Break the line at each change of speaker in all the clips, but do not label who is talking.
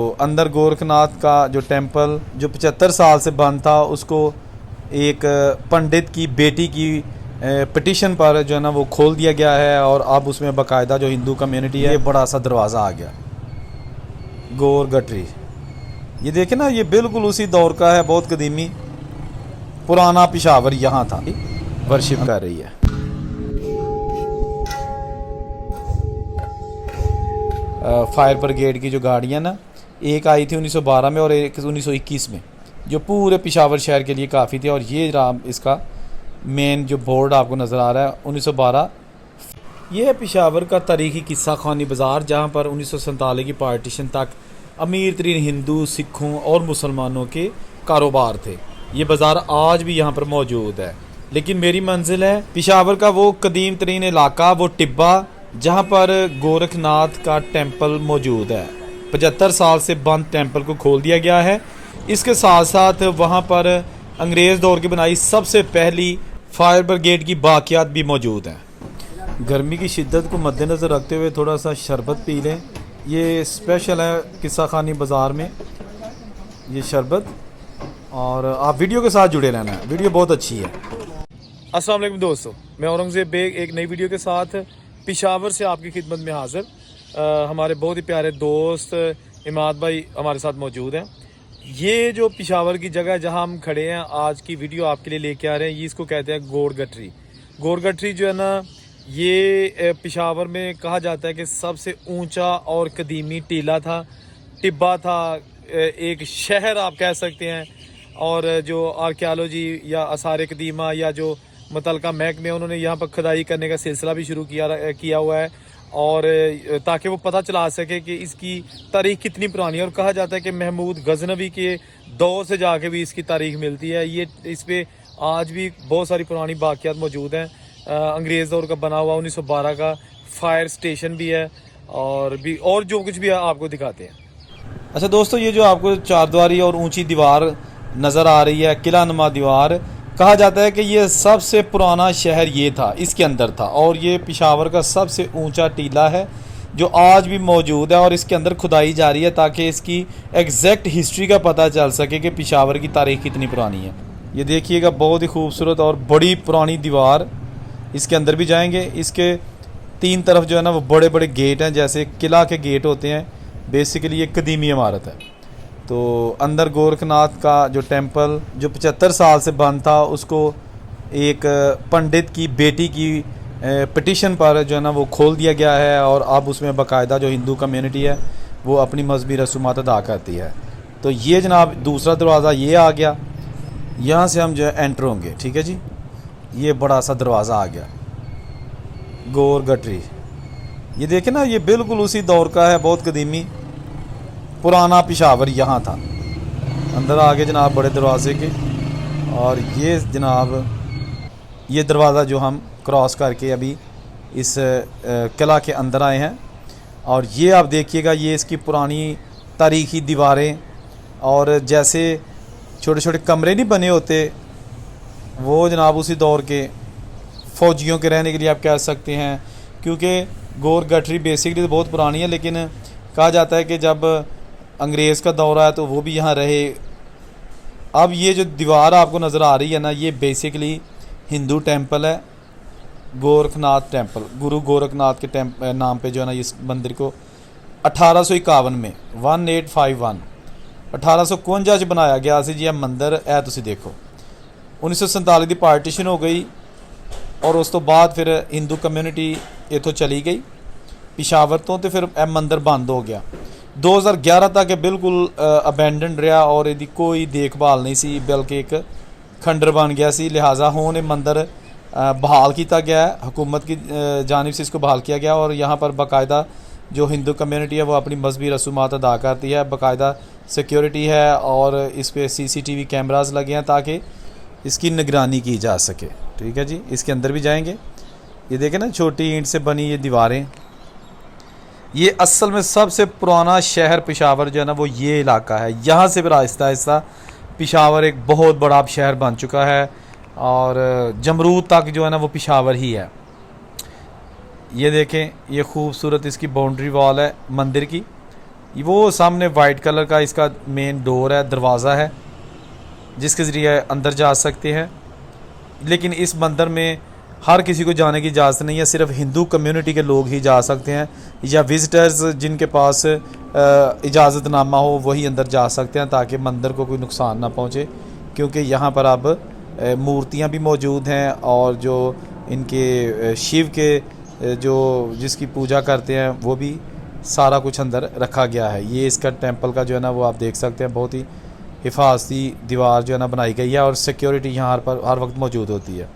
तो अंदर गोरखनाथ का जो टेंपल जो 75 साल से बंद था, उसको एक पंडित की बेटी की पिटिशन पर जो है ना वो खोल दिया गया है। और अब उसमें बाकायदा जो हिंदू कम्युनिटी है, ये बड़ा सा दरवाज़ा आ गया गोर गटरी। ये देखे ना, ये बिल्कुल उसी दौर का है, बहुत कदीमी पुराना पिशावर यहाँ था, वर्शिप कर रही है। फायर ब्रिगेड की जो गाड़ियाँ ना, एक आई थी 1912 में और एक 1921 में, जो पूरे पिशावर शहर के लिए काफ़ी थी। और ये राम इसका मेन जो बोर्ड आपको नज़र आ रहा है 1912। ये है पिशावर का तारीखी किस्सा खानी बाज़ार, जहाँ पर 1947 की पार्टीशन तक अमीर तरीन हिंदू, सिखों और मुसलमानों के कारोबार थे। ये बाज़ार आज भी यहाँ पर मौजूद है, लेकिन मेरी मंजिल है पिशावर का वो कदीम तरीन इलाका, वो टिब्बा, जहाँ पर गोरखनाथ का टेंपल मौजूद है। 75 साल से बंद टेंपल को खोल दिया गया है। इसके साथ साथ वहाँ पर अंग्रेज़ दौर की बनाई सबसे पहली फायर ब्रिगेड की बाकियात भी मौजूद हैं। गर्मी की शिद्दत को मद्देनज़र रखते हुए थोड़ा सा शरबत पी लें। ये स्पेशल है किस्सा खानी बाज़ार में ये शरबत, और आप वीडियो के साथ जुड़े रहना है, वीडियो बहुत अच्छी है। अस्सलाम वालेकुम दोस्तों, मैं औरंगज़ेब बेग एक नई वीडियो के साथ पिशावर से आपकी खिदमत में हाज़िर। हमारे बहुत ही प्यारे दोस्त इमाद भाई हमारे साथ मौजूद हैं। ये जो पिशावर की जगह जहां हम खड़े हैं, आज की वीडियो आपके लिए लेके आ रहे हैं, ये इसको कहते हैं गोर गटरी। गोर गटरी जो है ना, ये पिशावर में कहा जाता है कि सबसे ऊंचा और कदीमी टीला था, टिब्बा था, एक शहर आप कह सकते हैं। और जो आर्कियोलॉजी या आसार कदीमा या जो मुतलका महकमे, उन्होंने यहाँ पर खुदाई करने का सिलसिला भी शुरू किया हुआ है, और ताकि वो पता चला सके कि इसकी तारीख कितनी पुरानी है। और कहा जाता है कि महमूद गजनवी के दौर से जाके भी इसकी तारीख मिलती है। ये इस पर आज भी बहुत सारी पुरानी बाकियात मौजूद हैं। अंग्रेज़ दौर का बना हुआ 1912 का फायर स्टेशन भी है, और जो कुछ भी है आपको दिखाते हैं। अच्छा दोस्तों, ये जो आपको चारद्वारी और ऊंची दीवार नज़र आ रही है, किला नुमा दीवार, कहा जाता है कि ये सबसे पुराना शहर ये था, इसके अंदर था। और ये पिशावर का सबसे ऊंचा टीला है जो आज भी मौजूद है, और इसके अंदर खुदाई जारी है ताकि इसकी एग्जैक्ट हिस्ट्री का पता चल सके कि पिशावर की तारीख कितनी पुरानी है। ये देखिएगा, बहुत ही खूबसूरत और बड़ी पुरानी दीवार। इसके अंदर भी जाएंगे। इसके तीन तरफ जो है ना वो बड़े बड़े गेट हैं, जैसे किला के गेट होते हैं। बेसिकली एक कदीमी इमारत है। तो अंदर गोरखनाथ का जो टेंपल जो 75 साल से बंद था, उसको एक पंडित की बेटी की पिटिशन पर जो है ना वो खोल दिया गया है। और अब उसमें बाकायदा जो हिंदू कम्युनिटी है वो अपनी मजहबी रसूमात अदा करती है। तो ये जनाब दूसरा दरवाज़ा ये आ गया, यहाँ से हम जो है एंटर होंगे। ठीक है जी, ये बड़ा सा दरवाज़ा आ गया गोर गटरी। ये देखे ना, ये बिल्कुल उसी दौर का है, बहुत कदीमी पुराना पिशावर यहाँ था। अंदर आगे जनाब बड़े दरवाजे के, और ये जनाब ये दरवाज़ा जो हम क्रॉस करके अभी इस किला के अंदर आए हैं। और ये आप देखिएगा, ये इसकी पुरानी तारीखी दीवारें, और जैसे छोटे छोटे कमरे नहीं बने होते, वो जनाब उसी दौर के फ़ौजियों के रहने के लिए आप कह सकते हैं। क्योंकि गोर गटरी बेसिकली तो बहुत पुरानी है, लेकिन कहा जाता है कि जब अंग्रेज़ का दौर आया तो वो भी यहाँ रहे। अब ये जो दीवार आपको नज़र आ रही है ना, ये बेसिकली हिंदू टेंपल है, गोरखनाथ टेंपल। गुरु गोरखनाथ के नाम पे जो है ना इस मंदिर को 1851 में 1851 1851 बनाया गया सी जी। यह मंदिर है, तुसी देखो 1947 की पार्टीशन हो गई, और उस तो बाद फिर हिंदू कम्यूनिटी इतों चली गई पिशावर तो फिर यह मंदिर बंद हो गया। 2011 तक बिल्कुल अबैंडन रहा, और इसकी कोई देखभाल नहीं सी, बल्कि एक खंडर बन गया सी। लिहाजा हुण ये मंदिर बहाल किया गया है, हुकूमत की जानिब से इसको बहाल किया गया। और यहाँ पर बाकायदा जो हिंदू कम्युनिटी है वो अपनी मजहबी रसूमात अदा करती है। बाकायदा सिक्योरिटी है, और इस पर CCTV कैमरास लगे हैं ताकि इसकी निगरानी की जा सके। ठीक है जी, इसके अंदर भी जाएंगे। ये देखें ना, छोटी ईंट से बनी ये दीवारें। ये असल में सबसे पुराना शहर पिशावर जो है ना वो ये इलाका है। यहाँ से फिर आहिस्ता आहिस्ता पिशावर एक बहुत बड़ा शहर बन चुका है, और जमरूद तक जो है ना वो पिशावर ही है। ये देखें, ये खूबसूरत इसकी बाउंड्री वॉल है मंदिर की, वो सामने वाइट कलर का इसका मेन डोर है, दरवाज़ा है जिसके ज़रिए अंदर जा सकते हैं। लेकिन इस मंदिर में हर किसी को जाने की इजाज़त नहीं है, सिर्फ हिंदू कम्युनिटी के लोग ही जा सकते हैं या विज़िटर्स जिनके पास इजाज़तनामा हो वही अंदर जा सकते हैं, ताकि मंदिर को कोई नुकसान ना पहुँचे। क्योंकि यहाँ पर अब मूर्तियाँ भी मौजूद हैं और जो इनके शिव के जो जिसकी पूजा करते हैं वो भी सारा कुछ अंदर रखा गया है। ये इसका टेंपल का जो है ना वो आप देख सकते हैं, बहुत ही हिफाजती दीवार जो है ना बनाई गई है और सिक्योरिटी यहाँ पर हर वक्त मौजूद होती है।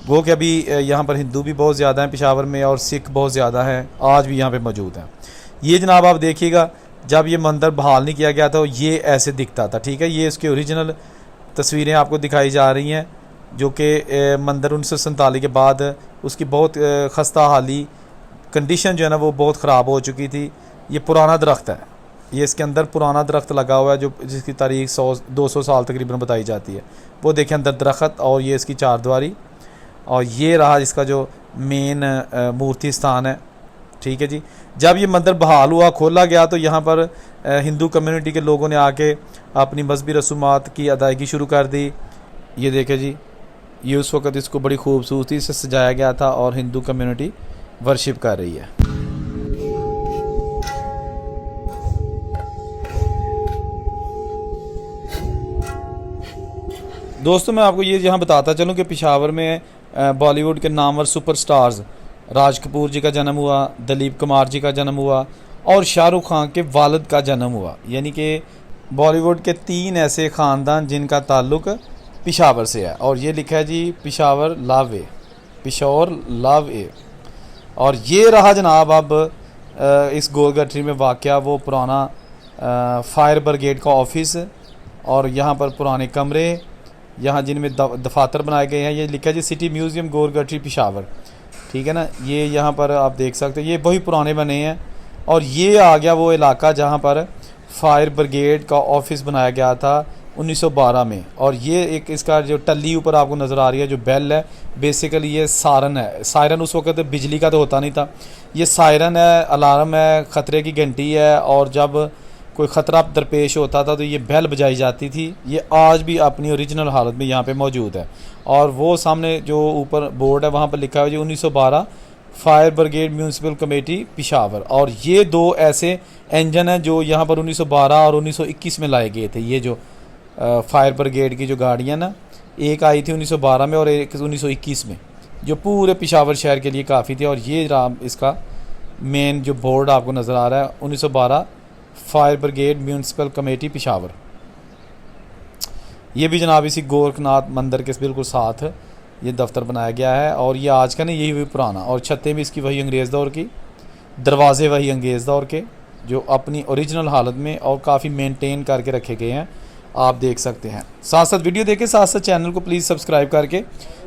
वो कि अभी यहाँ पर हिंदू भी बहुत ज़्यादा हैं पेशावर में और सिख बहुत ज़्यादा हैं, आज भी यहाँ पे मौजूद हैं। ये जनाब आप देखिएगा, जब ये मंदिर बहाल नहीं किया गया था ये ऐसे दिखता था, ठीक है। ये इसके ओरिजिनल तस्वीरें आपको दिखाई जा रही हैं, जो कि मंदिर 1947 के बाद उसकी बहुत खस्ता हाली कंडीशन जो है ना वो बहुत ख़राब हो चुकी थी। ये पुराना दरख्त है, ये इसके अंदर पुराना दरख्त लगा हुआ है जो जिसकी तारीख 100-200 साल तकरीबन बताई जाती है। वो देखें अंदर दरख्त और ये इसकी चारदीवारी, और ये रहा इसका जो मेन मूर्ति स्थान है, ठीक है जी। जब ये मंदिर बहाल हुआ, खोला गया, तो यहाँ पर हिंदू कम्युनिटी के लोगों ने आके अपनी मजहबी रसूमात की अदायगी शुरू कर दी। ये देखें जी, ये उस वक़्त इसको बड़ी खूबसूरती से सजाया गया था और हिंदू कम्युनिटी वर्शिप कर रही है। दोस्तों मैं आपको ये यहाँ बताता चलूँ कि पेशावर में बॉलीवुड के नामवर सुपरस्टार्स राज कपूर जी का जन्म हुआ, दिलीप कुमार जी का जन्म हुआ और शाहरुख खान के वालिद का जन्म हुआ। यानी कि बॉलीवुड के 3 ऐसे ख़ानदान जिनका ताल्लुक़ पेशावर से है। और ये लिखा है जी पेशावर लव ए, पेशावर लव ए। और ये रहा जनाब अब इस गोल गठरी में वाक़या वो पुराना फायर ब्रिगेड का ऑफिस, और यहाँ पर पुराने कमरे यहाँ जिनमें दफातर बनाए गए हैं। ये लिखा है जी सिटी म्यूज़ियम गोल गठरी पेशावर, ठीक है ना। ये यहाँ पर आप देख सकते हैं, ये वही पुराने बने हैं। और ये आ गया वो इलाका जहाँ पर फायर ब्रिगेड का ऑफिस बनाया गया था 1912 में। और ये एक इसका जो टल्ली ऊपर आपको नज़र आ रही है जो बेल है, बेसिकली ये सायरन है। सायरन उस वक्त बिजली का तो होता नहीं था, ये सायरन है, अलार्म है, ख़तरे की घंटी है। और जब कोई ख़तरा दरपेश होता था तो ये बेल बजाई जाती थी। ये आज भी अपनी ओरिजिनल हालत में यहाँ पे मौजूद है। और वो सामने जो ऊपर बोर्ड है वहाँ पर लिखा हुआ है जी 1912 fire brigade municipal committee Peshawar. और ये 2 ऐसे इंजन हैं जो यहाँ पर 1912 और 1921 में लाए गए थे। ये जो फायर ब्रिगेड की जो गाड़ियाँ ना, एक आई थी 1912 में और एक 1921 में, जो पूरे पेशावर शहर के लिए काफ़ी थी। और ये इसका मेन जो बोर्ड आपको नज़र आ रहा है 1912 fire brigade municipal committee Peshawar. ये भी जनाब इसी गोरखनाथ मंदिर के बिल्कुल साथ ये दफ्तर बनाया गया है। और ये आज का नहीं, यही भी पुराना। और छतें भी इसकी वही अंग्रेज़ दौर की, दरवाजे वही अंग्रेज़ दौर के जो अपनी ओरिजिनल हालत में और काफ़ी मेंटेन करके रखे गए हैं, आप देख सकते हैं। साथ साथ वीडियो देखें, साथ साथ चैनल को प्लीज़ सब्सक्राइब करके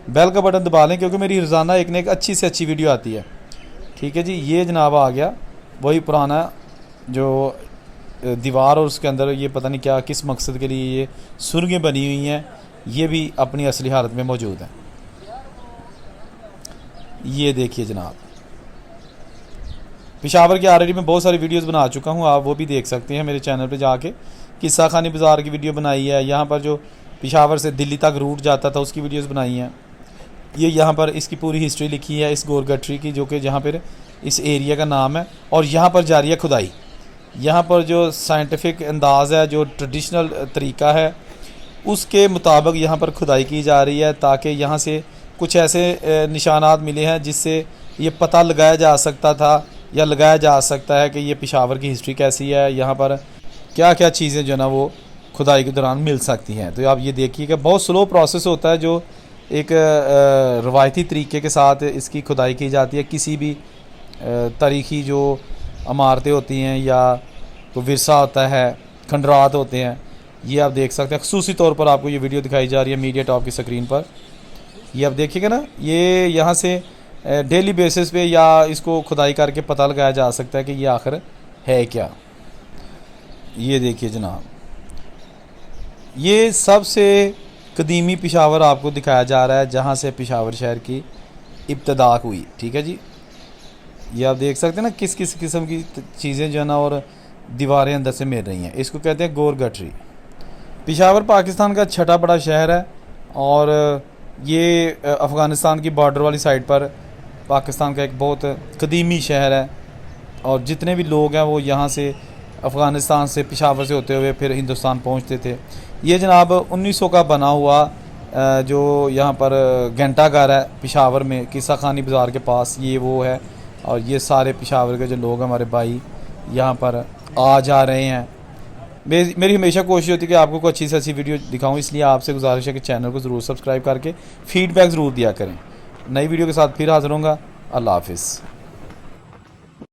बेल का बटन दबा लें, क्योंकि मेरी रोज़ाना एक न एक अच्छी से अच्छी वीडियो आती है, ठीक है जी। ये जनाब आ गया वही पुराना जो दीवार, और उसके अंदर ये पता नहीं क्या किस मकसद के लिए ये सुरंगें बनी हुई हैं, ये भी अपनी असली हालत में मौजूद हैं। ये देखिए जनाब, पेशावर की ऑलरेडी मैं बहुत सारी वीडियोस बना चुका हूँ, आप वो भी देख सकते हैं मेरे चैनल पे जाके। किस्सा खानी बाज़ार की वीडियो बनाई है, यहाँ पर जो पेशावर से दिल्ली तक रूट जाता था उसकी वीडियोस बनाई हैं। ये यहाँ पर इसकी पूरी हिस्ट्री लिखी है इस गोल गठरी की, जो कि जहाँ पर इस एरिया का नाम है। और यहाँ पर जारी है खुदाई, यहाँ पर जो साइंटिफिक अंदाज़ है, जो ट्रेडिशनल तरीका है, उसके मुताबिक यहाँ पर खुदाई की जा रही है, ताकि यहाँ से कुछ ऐसे निशानात मिले हैं जिससे ये पता लगाया जा सकता था या लगाया जा सकता है कि ये पेशावर की हिस्ट्री कैसी है, यहाँ पर क्या क्या चीज़ें जो ना वो खुदाई के दौरान मिल सकती हैं। तो आप ये देखिए कि बहुत स्लो प्रोसेस होता है, जो एक रवायती तरीके के साथ इसकी खुदाई की जाती है। किसी भी तारीख़ी जो इमारतें होती हैं या तो विरसा होता है, खंडरात होते हैं, ये आप देख सकते हैं। ख़ुसूसी तौर पर आपको ये वीडियो दिखाई जा रही है मीडिया टॉप की स्क्रीन पर, ये आप देखिएगा ना। ये यहाँ से डेली बेसिस पे या इसको खुदाई करके पता लगाया जा सकता है कि ये आखिर है क्या। ये देखिए जनाब, ये सबसे कदीमी पेशावर आपको दिखाया जा रहा है, जहाँ से पेशावर शहर की इब्तदा हुई, ठीक है जी। ये आप देख सकते हैं ना किस किस किस्म की चीज़ें जो है ना, और दीवारें अंदर से मिल रही हैं। इसको कहते हैं गोर गटरी। पेशावर पाकिस्तान का छठा बड़ा शहर है और ये अफ़गानिस्तान की बॉर्डर वाली साइड पर पाकिस्तान का एक बहुत कदीमी शहर है और जितने भी लोग हैं वो यहाँ से अफ़गानिस्तान से पेशावर से होते हुए फिर हिंदुस्तान पहुँचते थे। ये जनाब 1900 का बना हुआ जो यहाँ पर घंटा घर है पेशावर में, किस्सा खानी बाज़ार के पास, ये वो है। और ये सारे पेशावर के जो लोग हैं हमारे भाई यहाँ पर आ जा रहे हैं। मेरी हमेशा कोशिश होती है कि आपको कोई अच्छी से अच्छी वीडियो दिखाऊं, इसलिए आपसे गुजारिश है कि चैनल को ज़रूर सब्सक्राइब करके फ़ीडबैक ज़रूर दिया करें। नई वीडियो के साथ फिर हाज़िर होऊंगा। अल्लाह हाफ़िज़।